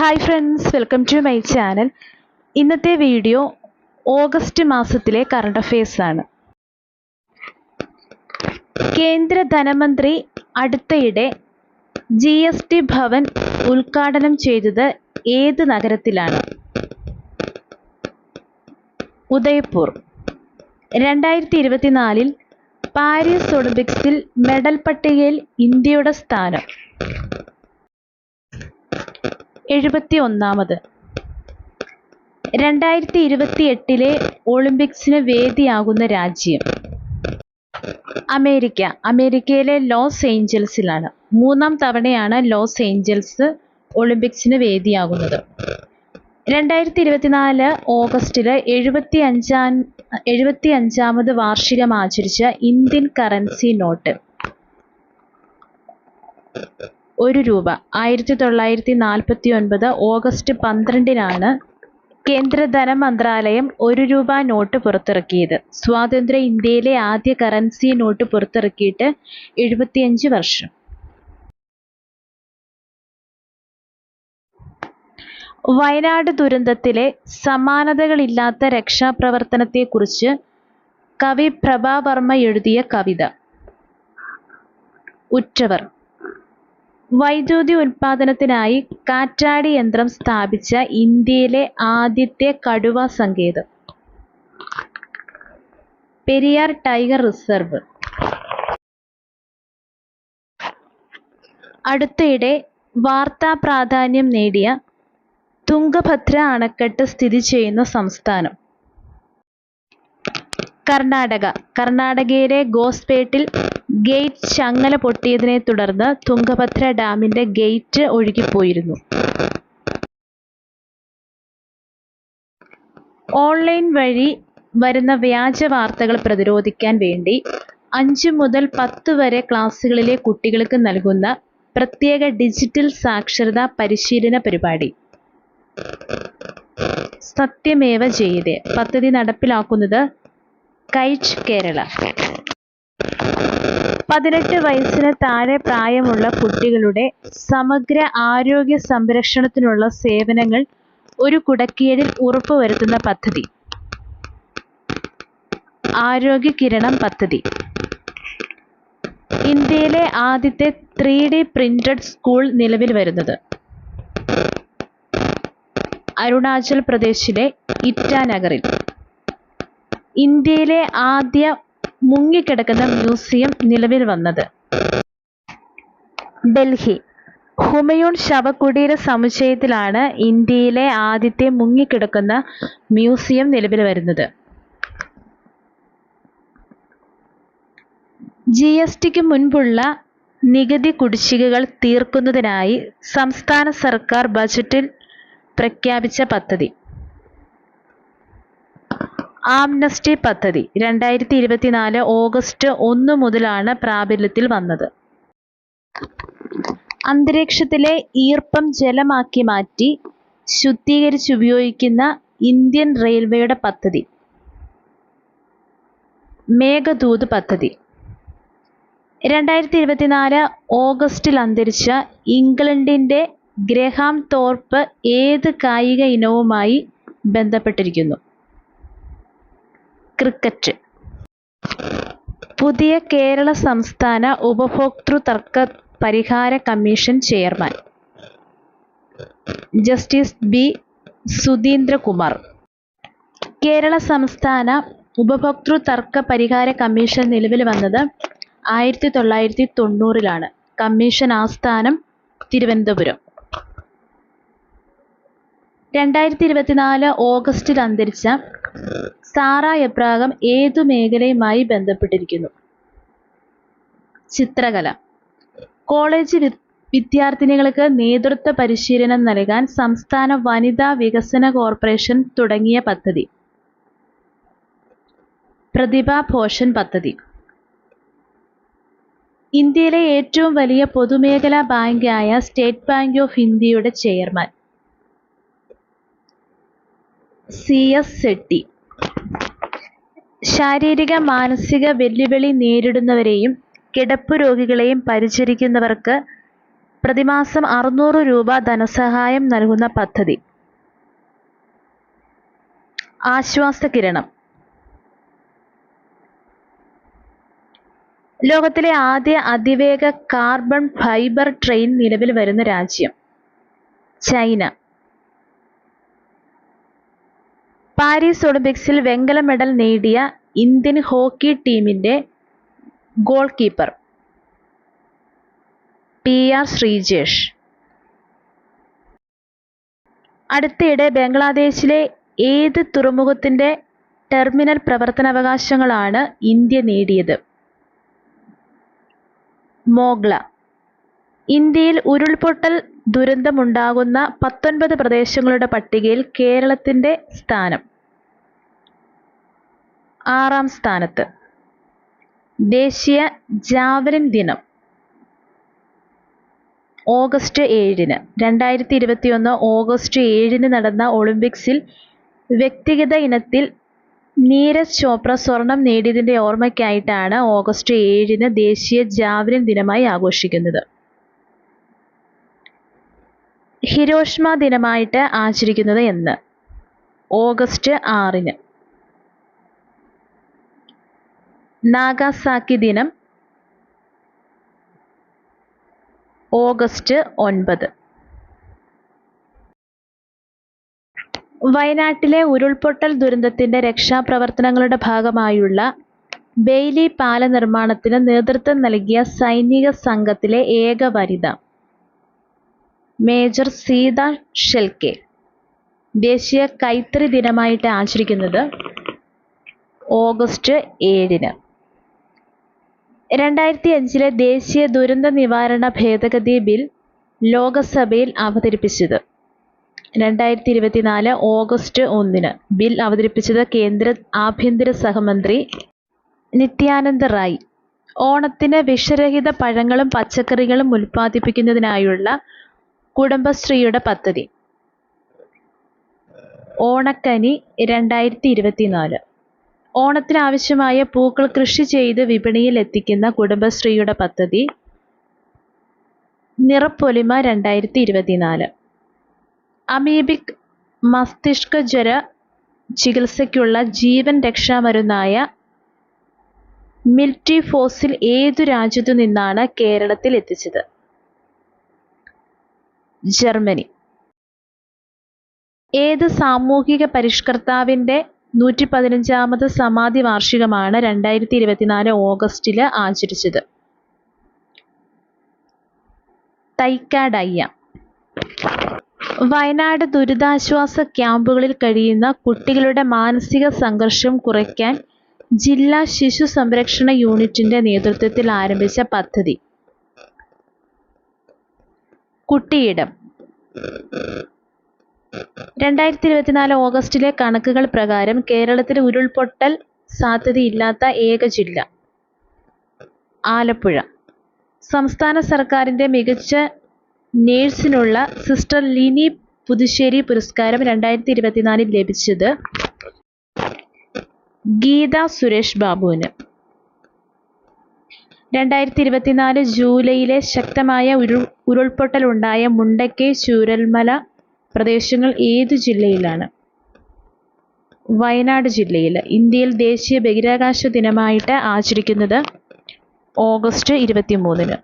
Hi friends, welcome to my channel. ഇന്നത്തെ video August മാസത്തിലെ current affairs ആണ്. കേന്ദ്ര ധനമന്ത്രി അടുത്തയിടെ GST ഭവൻ ഉദ്ഘാടനം ചെയ്തത് ഏത് നഗരത്തിലാണ്? ഉദയ്പൂർ. 2024 പാരീസ് ഒളിമ്പിക്സിൽ മെഡൽ പട്ടികയിൽ ഇന്ത്യയുടെ സ്ഥാനം 71. 2028 ഒളിമ്പിക്സിന് വേദിയാകുന്ന രാജ്യം? അമേരിക്ക. അമേരിക്കയിലെ ലോസ് ഏഞ്ചൽസിലാണ്. 3-ാം തവണയാണ് ലോസ് ഏഞ്ചൽസ് ഒളിമ്പിക്സിന് വേദിയാകുന്നത്. 2024 ഓഗസ്റ്റിൽ 75ാമത് വാർഷികം ആചരിച്ച ഇന്ത്യൻ കറൻസി നോട്ട് ₹1. 1949 ഓഗസ്റ്റ് 12-നാണ് കേന്ദ്ര ധനമന്ത്രാലയം ₹1 നോട്ട് പുറത്തിറക്കിയത്. സ്വാതന്ത്ര്യ ഇന്ത്യയിലെ ആദ്യ കറൻസി നോട്ട് പുറത്തിറക്കിയിട്ട് 75 വർഷം. വയനാട് ദുരന്തത്തിലെ സമാനതകളില്ലാത്ത രക്ഷാപ്രവർത്തനത്തെക്കുറിച്ച് കവി പ്രഭാവർമ്മ എഴുതിയ കവിത. ഉറ്റവർ. വൈദ്യുതി ഉൽപാദനത്തിനായി കാറ്റാടി യന്ത്രം സ്ഥാപിച്ച ഇന്ത്യയിലെ ആദ്യത്തെ കടുവ സങ്കേതം? Periyar tiger reserve. അടുത്തിടെ വാർത്താ പ്രാധാന്യം നേടിയ തുംഗഭദ്ര അണക്കെട്ട് സ്ഥിതി ചെയ്യുന്ന സംസ്ഥാനം? കർണാടക. കർണാടകയിലെ ഗോസ്പേട്ടിൽ ഗേറ്റ് ചങ്ങല പൊട്ടിയതിനെ തുടർന്ന് തുംഗഭദ്ര ഡാമിന്റെ ഗേറ്റ് ഒഴുകിപ്പോയിരുന്നു. ഓൺലൈൻ വഴി വരുന്ന വ്യാജ വാർത്തകൾ പ്രതിരോധിക്കാൻ വേണ്ടി 5 മുതൽ 10 വരെ ക്ലാസ്സുകളിലെ കുട്ടികൾക്ക് നൽകുന്ന പ്രത്യേക ഡിജിറ്റൽ സാക്ഷരതാ പരിശീലന പരിപാടി. സത്യമേവ ജയതേ പദ്ധതി നടപ്പിലാക്കുന്നത് കൈറ്റ് കേരള. 18 വയസ്സിന് താഴെ പ്രായമുള്ള കുട്ടികളുടെ സമഗ്ര ആരോഗ്യ സംരക്ഷണത്തിനുള്ള സേവനങ്ങൾ ഒരു കുടക്കീഴിൽ ഉറപ്പുവരുത്തുന്ന പദ്ധതി. ആരോഗ്യ കിരണം പദ്ധതി. ഇന്ത്യയിലെ ആദ്യത്തെ 3D പ്രിന്റഡ് സ്കൂൾ നിലവിൽ വരുന്നത്? അരുണാചൽ പ്രദേശിലെ ഇറ്റാനഗറിൽ. ഇന്ത്യയിലെ ആദ്യ മുങ്ങിക്കിടക്കുന്ന മ്യൂസിയം നിലവിൽ വന്നത്? ഡൽഹി. ഹുമയൂൺ ശവകുടീര സമുച്ചയത്തിലാണ് ഇന്ത്യയിലെ ആദ്യത്തെ മുങ്ങിക്കിടക്കുന്ന മ്യൂസിയം നിലവിൽ വരുന്നത്. GSTക്ക് മുൻപുള്ള നികുതി കുടിശ്ശികകൾ തീർക്കുന്നതിനായി സംസ്ഥാന സർക്കാർ ബജറ്റിൽ പ്രഖ്യാപിച്ച പദ്ധതി? ആംനസ്റ്റി പദ്ധതി. 2024 ഓഗസ്റ്റ് 1 മുതലാണ് പ്രാബല്യത്തിൽ വന്നത്. അന്തരീക്ഷത്തിലെ ഈർപ്പം ജലമാക്കി മാറ്റി ശുദ്ധീകരിച്ചുപയോഗിക്കുന്ന ഇന്ത്യൻ റെയിൽവേയുടെ പദ്ധതി? മേഘദൂത് പദ്ധതി. 2024 ഓഗസ്റ്റിൽ അന്തരിച്ച ഇംഗ്ലണ്ടിന്റെ ഗ്രഹാം തോർപ്പ് ഏത് കായിക ഇനവുമായി ബന്ധപ്പെട്ടിരിക്കുന്നു? ക്രിക്കറ്റ്. പുതിയ കേരള സംസ്ഥാന ഉപഭോക്തൃ തർക്ക പരിഹാര commission chairman? Justice B. Sudheendra Kumar. Kerala സംസ്ഥാന ഉപഭോക്തൃ തർക്ക പരിഹാര കമ്മീഷൻ നിലവിൽ വന്നത് 1990-ലാണ്. കമ്മീഷൻ ആസ്ഥാനം തിരുവനന്തപുരം. 2024 ഓഗസ്റ്റിൽ അന്തരിച്ച സാറ എബ്രഹാം ഏതു മേഖലയുമായി ബന്ധപ്പെട്ടിരിക്കുന്നു? ചിത്രകല. കോളേജ് വിദ്യാർത്ഥിനികൾക്ക് നേതൃത്വ പരിശീലനം നൽകാൻ സംസ്ഥാന വനിതാ വികസന കോർപ്പറേഷൻ തുടങ്ങിയ പദ്ധതി? പ്രതിഭാ പോഷൺ പദ്ധതി. ഇന്ത്യയിലെ ഏറ്റവും വലിയ പൊതുമേഖലാ ബാങ്കായ സ്റ്റേറ്റ് ബാങ്ക് ഓഫ് ഇന്ത്യയുടെ ചെയർമാൻ? CS സെട്ടി. ശാരീരിക മാനസിക വെല്ലുവിളി നേരിടുന്നവരെയും കിടപ്പു രോഗികളെയും പരിചരിക്കുന്നവർക്ക് പ്രതിമാസം 600 രൂപ ധനസഹായം നൽകുന്ന പദ്ധതി. ആശ്വാസകിരണം. ലോകത്തിലെ ആദ്യ അതിവേഗ കാർബൺ ഫൈബർ ട്രെയിൻ നിലവിൽ വരുന്ന രാജ്യം ചൈന. പാരീസ് ഒളിമ്പിക്സിൽ വെങ്കല മെഡൽ നേടിയ ഇന്ത്യൻ ഹോക്കി ടീമിന്റെ ഗോൾ കീപ്പർ PR ശ്രീജേഷ്. അടുത്തിടെ ബംഗ്ലാദേശിലെ ഏത് തുറമുഖത്തിന്റെ ടെർമിനൽ പ്രവർത്തനാവകാശങ്ങളാണ് ഇന്ത്യ നേടിയത്? മോഗ്ല. ഇന്ത്യയിൽ ഉരുൾപൊട്ടൽ ദുരന്തമുണ്ടാകുന്ന 19 പ്രദേശങ്ങളുടെ പട്ടികയിൽ കേരളത്തിന്റെ സ്ഥാനം 6-ാം സ്ഥാനത്ത്. ദേശീയ ജാവലിൻ ദിനം ഓഗസ്റ്റ് 7-ന്. 2021 ഓഗസ്റ്റ് 7-ന് നടന്ന ഒളിമ്പിക്സിൽ വ്യക്തിഗത ഇനത്തിൽ നീരജ് ചോപ്ര സ്വർണം നേടിയതിന്റെ ഓർമ്മയ്ക്കായിട്ടാണ് ഓഗസ്റ്റ് 7-ന് ദേശീയ ജാവലിൻ ദിനമായി ആഘോഷിക്കുന്നത്. ഹിരോഷിമ ദിനമായിട്ട് ആചരിക്കുന്നത് എന്ന്? ഓഗസ്റ്റ് 6-ന്. നാഗാസാക്കി ദിനം ഓഗസ്റ്റ് 9. വയനാട്ടിലെ ഉരുൾപൊട്ടൽ ദുരന്തത്തിന്റെ രക്ഷാപ്രവർത്തനങ്ങളുടെ ഭാഗമായുള്ള ബെയ്ലി പാല നിർമ്മാണത്തിന് നേതൃത്വം നൽകിയ സൈനിക സംഘത്തിലെ ഏക വനിത മേജർ സീത ഷെൽക്കെ. ദേശീയ കൈത്തറി ദിനമായിട്ട് ആചരിക്കുന്നത് ഓഗസ്റ്റ് 7-ന്. 2005-ലെ ദേശീയ ദുരന്ത നിവാരണ ഭേദഗതി ബിൽ ലോകസഭയിൽ അവതരിപ്പിച്ചത്? 2024 ഓഗസ്റ്റ് 1-ന്. ബിൽ അവതരിപ്പിച്ചത് കേന്ദ്ര ആഭ്യന്തര സഹമന്ത്രി നിത്യാനന്ദ റായ്. ഓണത്തിന് വിഷരഹിത പഴങ്ങളും പച്ചക്കറികളും ഉൽപ്പാദിപ്പിക്കുന്നതിനായുള്ള കുടുംബശ്രീയുടെ പദ്ധതി. ഓണക്കനി 2024. ഓണത്തിന് ആവശ്യമായ പൂക്കൾ കൃഷി ചെയ്ത് വിപണിയിൽ എത്തിക്കുന്ന കുടുംബശ്രീയുടെ പദ്ധതി. നിറപ്പൊലിമ 2024. അമീബിക് മസ്തിഷ്ക ജ്വര ചികിത്സയ്ക്കുള്ള ജീവൻ രക്ഷാമരുന്നായ മിൽറ്റിഫോസിൽ ഏതു രാജ്യത്തു നിന്നാണ് കേരളത്തിൽ എത്തിച്ചത്? ജർമ്മനി. ഏത് സാമൂഹിക പരിഷ്കർത്താവിന്റെ 115ാമത് സമാധി വാർഷികമാണ് 2024 ഓഗസ്റ്റിൽ ആചരിച്ചത്? തൈക്കാഡയ്യ. വയനാട് ദുരിതാശ്വാസ ക്യാമ്പുകളിൽ കഴിയുന്ന കുട്ടികളുടെ മാനസിക സംഘർഷം കുറയ്ക്കാൻ ജില്ലാ ശിശു സംരക്ഷണ യൂണിറ്റിന്റെ നേതൃത്വത്തിൽ ആരംഭിച്ച പദ്ധതി. കുട്ടിയിടം. 2024 ഓഗസ്റ്റിലെ കണക്കുകൾ പ്രകാരം കേരളത്തിൽ ഉരുൾപൊട്ടൽ സാധ്യതയില്ലാത്ത ഏക ജില്ല ആലപ്പുഴ. സംസ്ഥാന സർക്കാരിന്റെ മികച്ച നേഴ്സിനുള്ള സിസ്റ്റർ ലിനി പുതുശ്ശേരി പുരസ്കാരം 2024 ലഭിച്ചത് ഗീത സുരേഷ് ബാബുവിന്. 2024 ജൂലൈയിലെ ശക്തമായ ഉരുൾപൊട്ടലുണ്ടായ മുണ്ടക്കൈ ചൂരൽമല പ്രദേശങ്ങൾ ഏതു ജില്ലയിലാണ്? വയനാട് ജില്ലയിൽ. ഇന്ത്യയിൽ ദേശീയ ബഹിരാകാശ ദിനമായിട്ട് ആചരിക്കുന്നത് ഓഗസ്റ്റ് 23-ന്.